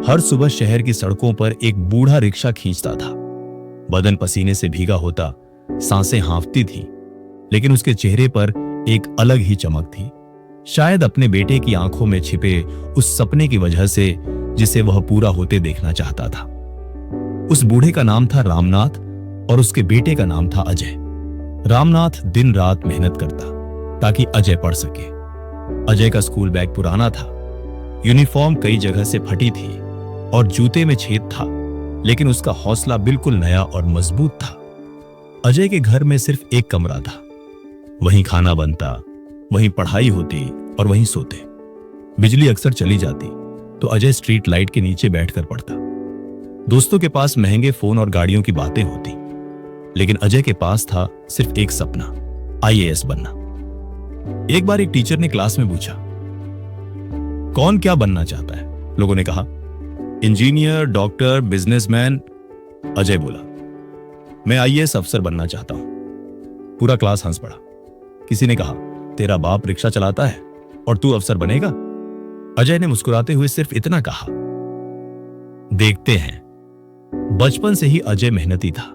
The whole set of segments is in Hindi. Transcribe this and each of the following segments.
हर सुबह शहर की सड़कों पर एक बूढ़ा रिक्शा खींचता था। बदन पसीने से भीगा होता, सांसें हांफती थी, लेकिन उसके चेहरे पर एक अलग ही चमक थी। शायद अपने बेटे की आंखों में छिपे उस सपने की वजह से जिसे वह पूरा होते देखना चाहता था। उस बूढ़े का नाम था रामनाथ और उसके बेटे का नाम था अजय। रामनाथ दिन रात मेहनत करता ताकि अजय पढ़ सके। अजय का स्कूल बैग पुराना था, यूनिफॉर्म कई जगह से फटी थी और जूते में छेद था, लेकिन उसका हौसला बिल्कुल नया और मजबूत था। अजय के घर में सिर्फ एक कमरा था, वहीं खाना बनता, वहीं पढ़ाई होती और वहीं सोते। बिजली अक्सर चली जाती तो अजय स्ट्रीट लाइट के नीचे बैठकर पढ़ता। दोस्तों के पास महंगे फोन और गाड़ियों की बातें होती, लेकिन अजय के पास था सिर्फ एक सपना, आईएएस बनना। एक बार एक टीचर ने क्लास में पूछा, कौन क्या बनना चाहता है? लोगों ने कहा, इंजीनियर, डॉक्टर, बिजनेसमैन। अजय बोला, मैं आईएएस अफसर बनना चाहता हूं। पूरा क्लास हंस पड़ा। किसी ने कहा, तेरा बाप रिक्शा चलाता है और तू अफसर बनेगा? अजय ने मुस्कुराते हुए सिर्फ इतना कहा, देखते हैं। बचपन से ही अजय मेहनती था।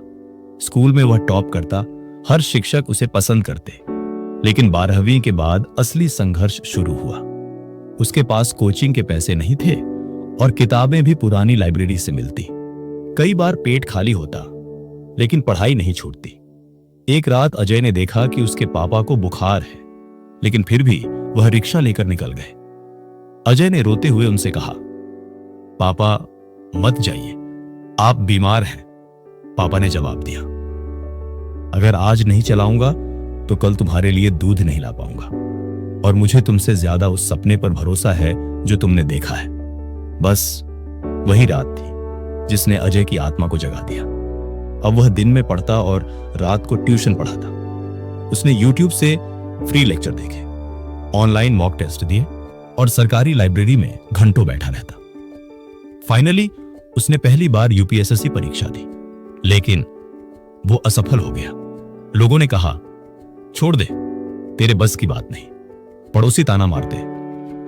स्कूल में वह टॉप करता, हर शिक्षक उसे पसंद करते। लेकिन 12वीं के बाद असली संघर्ष शुरू हुआ। उसके पास कोचिंग के पैसे नहीं थे और किताबें भी पुरानी लाइब्रेरी से मिलती। कई बार पेट खाली होता, लेकिन पढ़ाई नहीं छूटती। एक रात अजय ने देखा कि उसके पापा को बुखार है, लेकिन फिर भी वह रिक्शा लेकर निकल गए। अजय ने रोते हुए उनसे कहा, पापा मत जाइए, आप बीमार हैं। पापा ने जवाब दिया, अगर आज नहीं चलाऊंगा तो कल तुम्हारे लिए दूध नहीं ला पाऊंगा, और मुझे तुमसे ज्यादा उस सपने पर भरोसा है जो तुमने देखा है। बस वही रात थी जिसने अजय की आत्मा को जगा दिया। अब वह दिन में पढ़ता और रात को ट्यूशन पढ़ाता। उसने यूट्यूब से फ्री लेक्चर देखे, ऑनलाइन मॉक टेस्ट दिए और सरकारी लाइब्रेरी में घंटों बैठा रहता। फाइनली उसने पहली बार यूपीएसएससी परीक्षा दी, लेकिन वो असफल हो गया। लोगों ने कहा, छोड़ दे, तेरे बस की बात नहीं। पड़ोसी ताना मारते,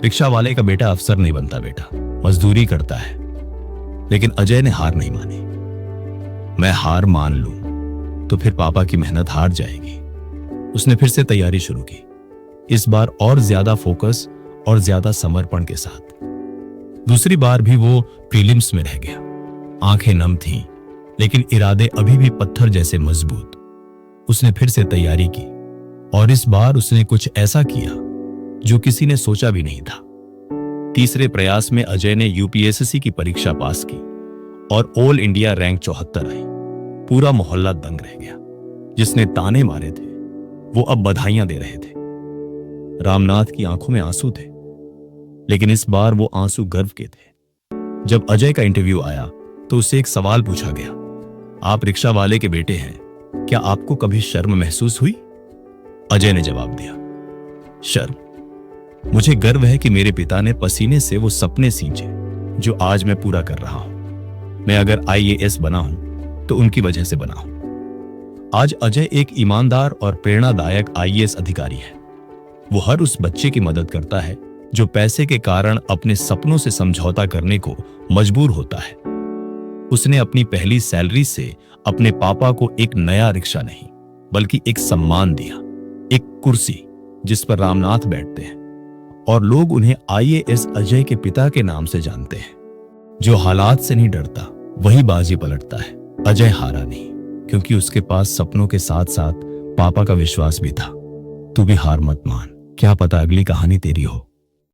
रिक्शा वाले का बेटा अफसर नहीं बनता बेटा, मजदूरी करता है। लेकिन अजय ने हार नहीं मानी। मैं हार मान लूं तो फिर पापा की मेहनत हार जाएगी। उसने फिर से तैयारी शुरू की, इस बार और ज्यादा फोकस और ज्यादा समर्पण के साथ। दूसरी बार भी वो प्रीलिम्स में रह गया। आंखें नम थीं, लेकिन इरादे अभी भी पत्थर जैसे मजबूत। उसने फिर से तैयारी की और इस बार उसने कुछ ऐसा किया जो किसी ने सोचा भी नहीं था। तीसरे प्रयास में अजय ने यूपीएसएससी की परीक्षा पास की और ऑल इंडिया रैंक 74 आई। पूरा मोहल्ला दंग रह गया। जिसने ताने मारे थे वो अब बधाइयां दे रहे थे। रामनाथ की आंखों में आंसू थे, लेकिन इस बार वो आंसू गर्व के थे। जब अजय का इंटरव्यू आया तो उससे एक सवाल पूछा गया, आप रिक्शा वाले के बेटे हैं, क्या आपको कभी शर्म महसूस हुई? अजय ने जवाब दिया, शर्म? मुझे गर्व है कि मेरे पिता ने पसीने से वो सपने सींचे जो आज मैं पूरा कर रहा हूं। मैं अगर आईएएस बना हूं तो उनकी वजह से बना हूं। आज अजय एक ईमानदार और प्रेरणादायक आईएएस अधिकारी है। वो हर उस बच्चे की मदद करता है जो पैसे के कारण अपने सपनों से समझौता करने को मजबूर होता है। उसने अपनी पहली सैलरी से अपने पापा को एक नया रिक्शा नहीं, बल्कि एक सम्मान दिया, एक कुर्सी जिस पर रामनाथ बैठते हैं, और लोग उन्हें आईएएस अजय के पिता के नाम से जानते हैं। जो हालात से नहीं डरता वही बाजी पलटता है। अजय हारा नहीं, क्योंकि उसके पास सपनों के साथ साथ पापा का विश्वास भी था। तू भी हार मत मान, क्या पता अगली कहानी तेरी हो।